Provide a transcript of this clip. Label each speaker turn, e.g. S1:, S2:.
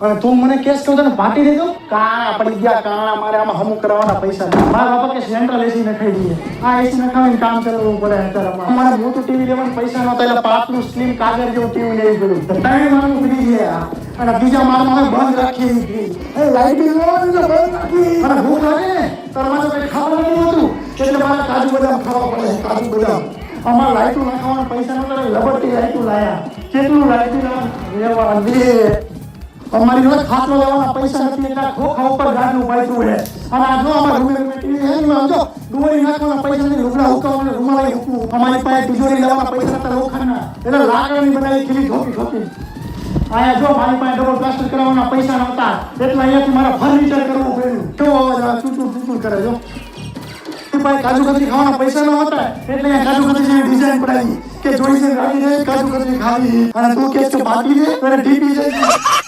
S1: અને તું મને કેસ કહું તને પાટી દેજો કાણા પડી ગયા કાણા મારે આમાં હમું કરવાના પૈસા મારા બાપા કે સેન્ટ્રલ એસી નખાઈ દઈએ આ એસી નખાવીને કામ કરવું પડે અત્યારે અમારે મોટું ટીવી લેવાનું પૈસા નહોતા એટલે પાતળું સ્લીમ કાગળ જેવું ટીવી લેવું પડ્યું ત્રણ મારું ફ્રી છે અને બીજા માળમાં અમે બંધ રાખી દીધી એ લાઈટિંગ બંધ રાખી અને ભૂખ લાગે ને તારે મારે કંઈ ખાવાનું નહીં હતું એટલે મારે કાજુ બદામ ખાવા પડે કાજુ બદામ અમારે લાઈટું નાખવાના પૈસા નહોતા લબડતી લાઈટું લાયા કેટલું લાઈટું લેવા દે અમારી જોડે ખાટલો લેવાના પૈસા નથી એટલે ખોખા ઉપર ગાડનું પાડ્યું છે અને આ જો અમારા રૂમે ટીવી છે ને જો ડુંગળી નાખવાના પૈસા નથી લુગડા હુકાવાના રૂમાળી હુકવું અમારી પાસે તિજોરી લેવાના પૈસા હતા લોખંડના એટલે લાકડાની બનાવી ખીલી ઠોકી ઠોકી આયા જો મારી પાસે ડબલ પ્લાસ્ટર કરાવવાના પૈસા નહોતા એટલે અહીંયાથી મારે ફર્નિચર કરવું પડ્યું કેવો અવાજ આવે ચૂચું કરે જો કાજુ કતરી ખાવાના પૈસા ન હતા એટલે કાજુ કતરી જેવી ડિઝાઇન પડાવી કે જોઈ છે કાજુ કતરી ખાવી અને તું કે બાકી છે ડીપી જાય